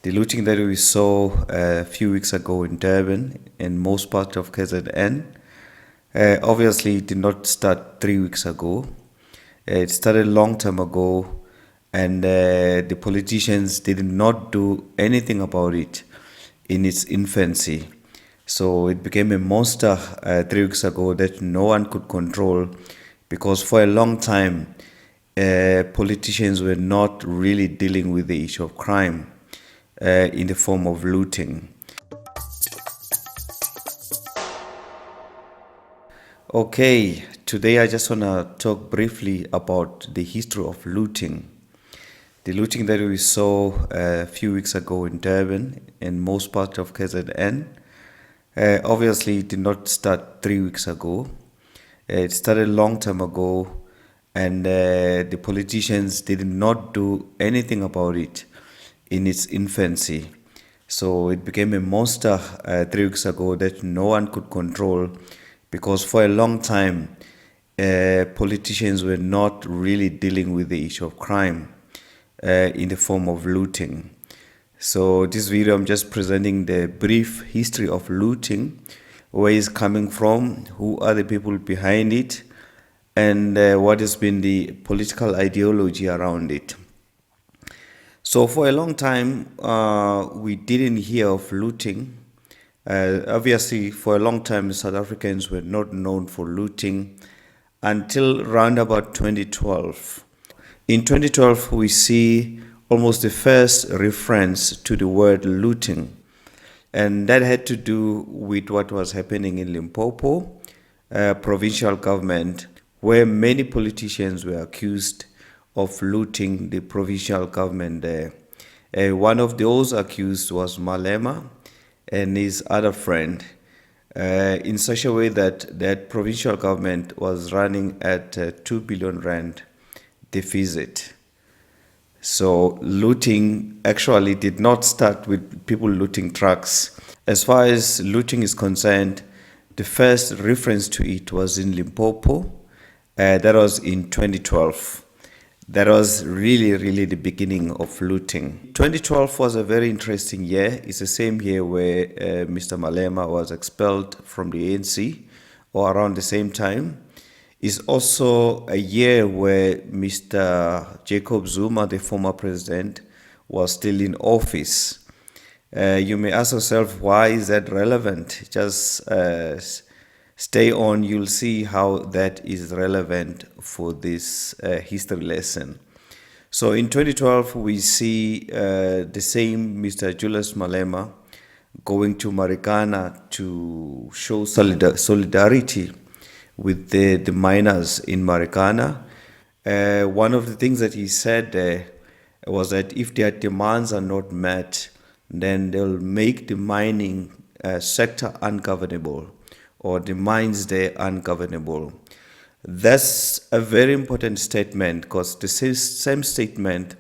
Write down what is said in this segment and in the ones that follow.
The looting that we saw a few weeks ago in Durban and most part of KZN obviously did not start 3 weeks ago. It started a long time ago, and the politicians did not do anything about it in its infancy. So it became a monster 3 weeks ago that no one could control, because for a long time politicians were not really dealing with the issue of crime in the form of looting. Okay, today I just want to talk briefly about the history of looting. The looting that we saw a few weeks ago in Durban and most part of KZN obviously did not start 3 weeks ago. It started a long time ago, and the politicians did not do anything about it in its infancy. So it became a monster 3 weeks ago that no one could control, because for a long time politicians were not really dealing with the issue of crime in the form of looting. So this video I'm just presenting the brief history of looting, where it's coming from, who are the people behind it, and what has been the political ideology around it. So for a long time, we didn't hear of looting. Obviously, for a long time, South Africans were not known for looting until around about 2012. In 2012, we see almost the first reference to the word looting, and that had to do with what was happening in Limpopo, provincial government, where many politicians were accused of looting the provincial government there. One of those accused was Malema and his other friend, in such a way that that provincial government was running at 2 billion rand deficit. So looting actually did not start with people looting trucks. As far as looting is concerned, the first reference to it was in Limpopo. That was in 2012. That was really the beginning of looting. 2012 was a very interesting year. It's the same year where Mr. Malema was expelled from the ANC, or around the same time. It's also a year where Mr. Jacob Zuma, the former president, was still in office. You may ask yourself, why is that relevant? Just stay on, you'll see how that is relevant for this history lesson. So in 2012, we see the same Mr. Julius Malema going to Marikana to show solidarity with the miners in Marikana. One of the things that he said there was that if their demands are not met, then they'll make the mining sector ungovernable, or the mines there ungovernable. That's a very important statement, because the same statement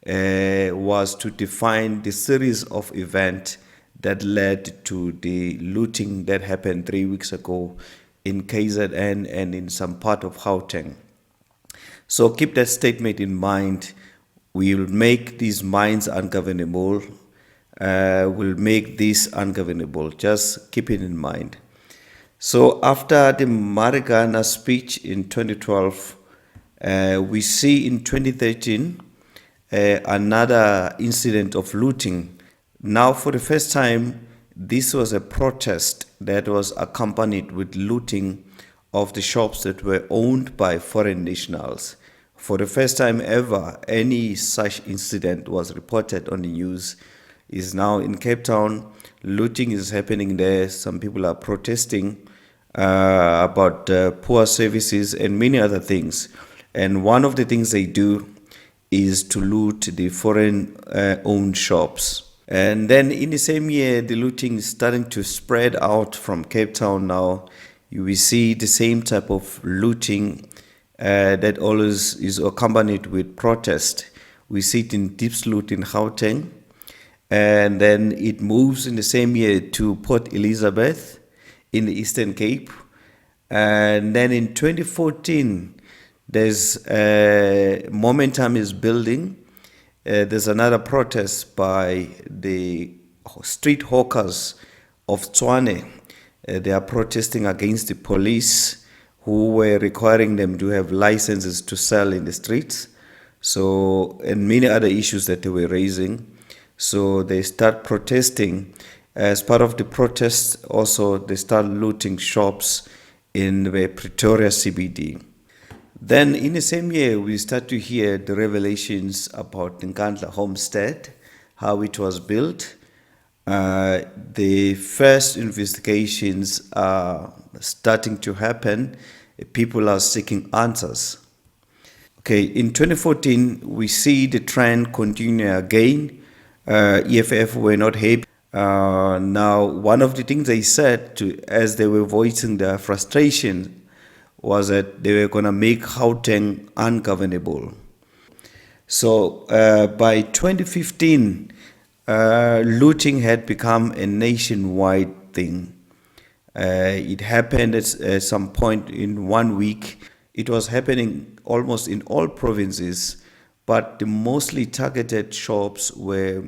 was to define the series of events that led to the looting that happened 3 weeks ago in KZN and in some part of Gauteng. So keep that statement in mind. We will make these mines ungovernable. We'll make this ungovernable. Just keep it in mind. So after the Marikana speech in 2012, we see in 2013 another incident of looting. Now, for the first time, this was a protest that was accompanied with looting of the shops that were owned by foreign nationals. For the first time ever, any such incident was reported on the news. Is now in Cape Town. Looting is happening there. Some people are protesting about poor services and many other things. And one of the things they do is to loot the foreign owned shops. And then in the same year, the looting is starting to spread out from Cape Town now. We see the same type of looting that always is accompanied with protest. We see it in Diepsloot in Gauteng. And then it moves in the same year to Port Elizabeth in the Eastern Cape. And then in 2014, there's momentum is building There's another protest by the street hawkers of Tswane. They are protesting against the police who were requiring them to have licenses to sell in the streets. So, and many other issues that they were raising. So they start protesting. As part of the protest, also they start looting shops in the Pretoria CBD. Then in the same year, we start to hear the revelations about Nkandla Homestead, how it was built. The first investigations are starting to happen. People are seeking answers. Okay, in 2014, we see the trend continue again. EFF were not happy. Now, one of the things they said as they were voicing their frustration was that they were going to make Gauteng ungovernable. So by 2015, looting had become a nationwide thing. It happened at some point in 1 week. It was happening almost in all provinces, but the mostly targeted shops were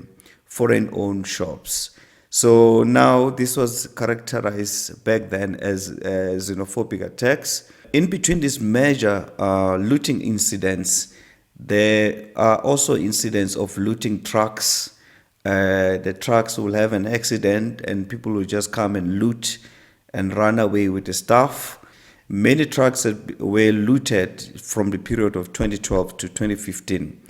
foreign-owned shops. So now this was characterized back then as xenophobic attacks. In between these major looting incidents, there are also incidents of looting trucks. The trucks will have an accident and people will just come and loot and run away with the stuff. Many trucks were looted from the period of 2012 to 2015.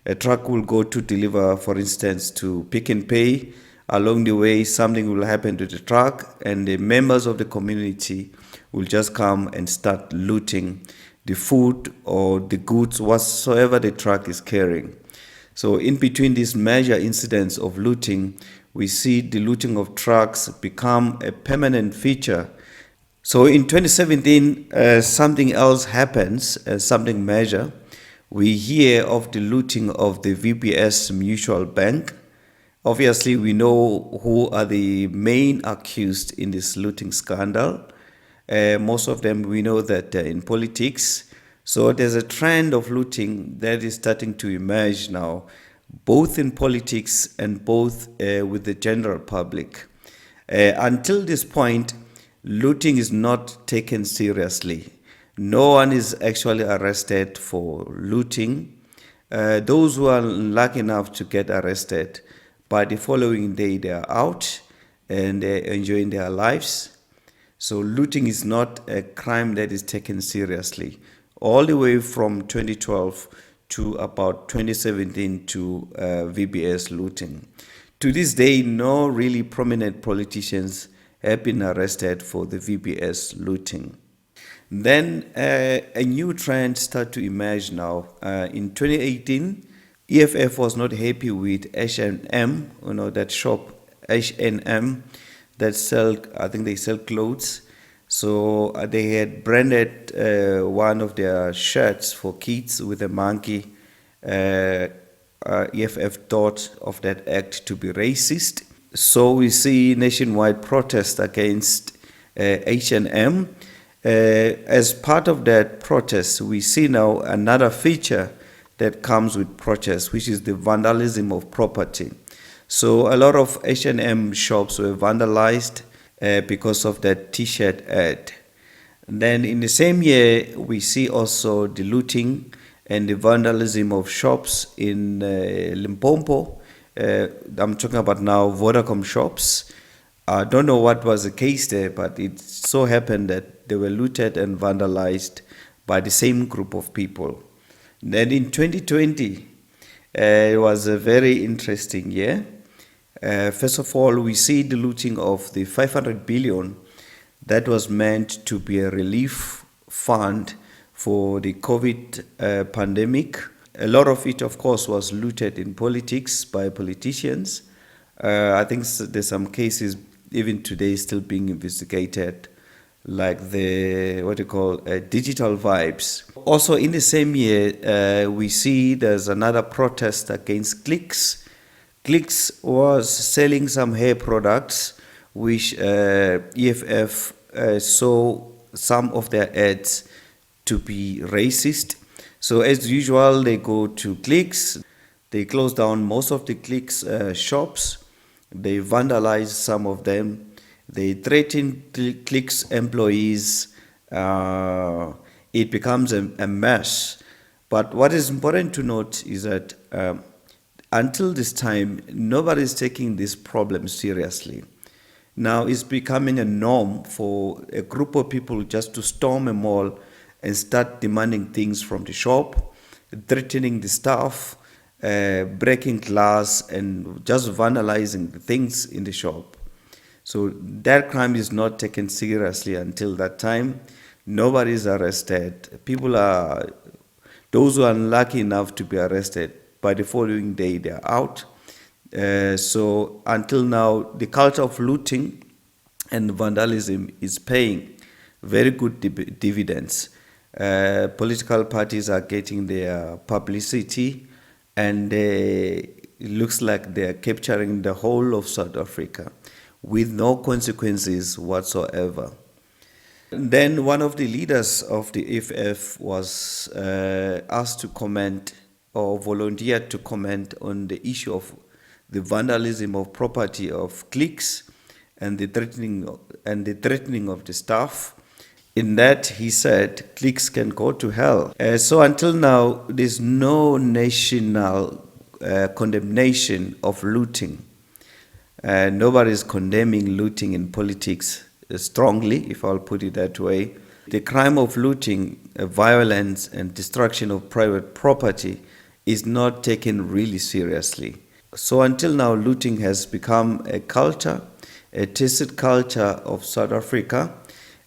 A truck will go to deliver, for instance, to Pick n Pay. Along the way, something will happen to the truck, and the members of the community will just come and start looting the food or the goods whatsoever the truck is carrying. So in between these major incidents of looting, we see the looting of trucks become a permanent feature. So in 2017, something else happens, something major. We hear of the looting of the VBS Mutual Bank. Obviously, we know who are the main accused in this looting scandal. Most of them, we know that they're in politics. So there's a trend of looting that is starting to emerge now, both in politics and both with the general public. Until this point, looting is not taken seriously. No one is actually arrested for looting. Those who are lucky enough to get arrested, by the following day they are out and they're enjoying their lives. So looting is not a crime that is taken seriously. All the way from 2012 to about 2017 to VBS looting. To this day, no really prominent politicians have been arrested for the VBS looting. Then a new trend started to emerge now. In 2018, EFF was not happy with H&M, that shop H&M that sell, I think they sell clothes. So they had branded one of their shirts for kids with a monkey. EFF thought of that act to be racist. So we see nationwide protest against H&M. As part of that protest, we see now another feature that comes with protest, which is the vandalism of property. So a lot of H&M shops were vandalized because of that T-shirt ad. And then in the same year, we see also the looting and the vandalism of shops in Limpopo. I'm talking about now Vodacom shops. I don't know what was the case there, but it so happened that they were looted and vandalized by the same group of people. Then in 2020, it was a very interesting year. First of all, we see the looting of the 500 billion that was meant to be a relief fund for the COVID pandemic. A lot of it, of course, was looted in politics by politicians. I think there's some cases even today still being investigated, like the digital vibes. Also in the same year, we see there's another protest against Clicks. Clicks was selling some hair products which EFF saw some of their ads to be racist. So as usual, they go to Clicks, They closed down most of the cliques' shops. They vandalized some of them. They threatened the cliques' employees. It becomes a mess. But what is important to note is that until this time, nobody is taking this problem seriously. Now it's becoming a norm for a group of people just to storm a mall and start demanding things from the shop, threatening the staff, breaking glass, and just vandalizing the things in the shop. So that crime is not taken seriously until that time. Nobody is arrested. Those who are unlucky enough to be arrested, by the following day they are out. So until now, the culture of looting and vandalism is paying very good dividends. Political parties are getting their publicity, and it looks like they are capturing the whole of South Africa with no consequences whatsoever. Then one of the leaders of the EFF was asked to comment or volunteered to comment on the issue of the vandalism of property of cliques and the threatening of the staff. In that, he said, cliques can go to hell. So until now, there's no national condemnation of looting. Nobody is condemning looting in politics strongly, if I'll put it that way. The crime of looting, violence, and destruction of private property is not taken really seriously. So until now, looting has become a culture, a tacit culture of South Africa,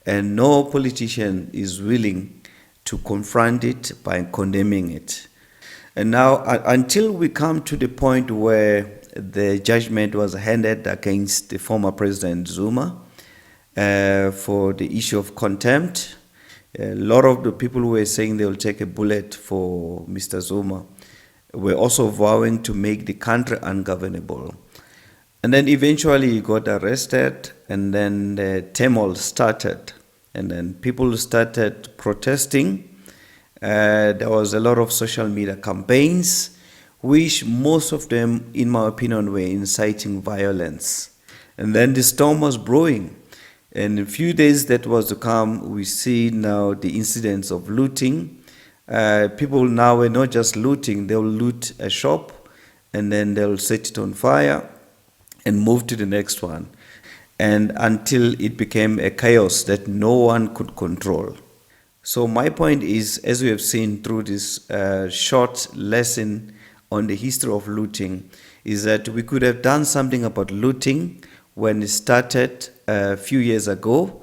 and no politician is willing to confront it by condemning it. And now, until we come to the point where the judgment was handed against the former President Zuma for the issue of contempt, a lot of the people who were saying they will take a bullet for Mr. Zuma were also vowing to make the country ungovernable. And then eventually he got arrested, and then the turmoil started. And then people started protesting. There was a lot of social media campaigns, which most of them, in my opinion, were inciting violence. And then the storm was brewing. And in a few days that was to come, we see now the incidents of looting. People now were not just looting, they'll loot a shop and then they'll set it on fire and move to the next one. And until it became a chaos that no one could control. So my point is, as we have seen through this short lesson on the history of looting, is that we could have done something about looting when it started a few years ago.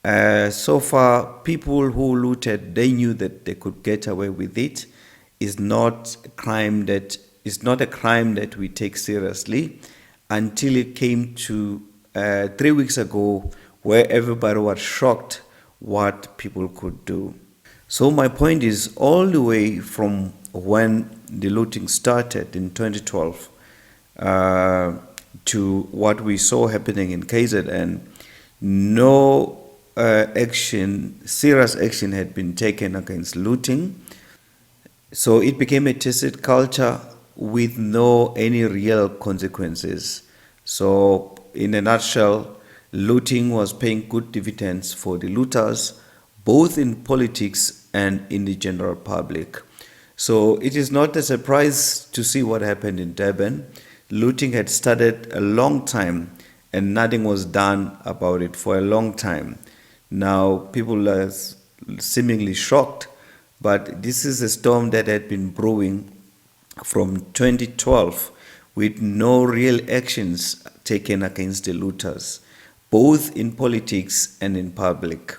So far, people who looted, they knew that they could get away with it. It's not a crime that we take seriously until it came to 3 weeks ago, where everybody was shocked what people could do. So my point is, all the way from when the looting started in 2012 to what we saw happening in KZN, no serious action had been taken against looting. So it became a tacit culture with any real consequences. So in a nutshell, looting was paying good dividends for the looters, both in politics and in the general public. So it is not a surprise to see what happened in Durban. Looting had started a long time and nothing was done about it for a long time. Now people are seemingly shocked, but this is a storm that had been brewing from 2012 with no real actions taken against the looters, both in politics and in public.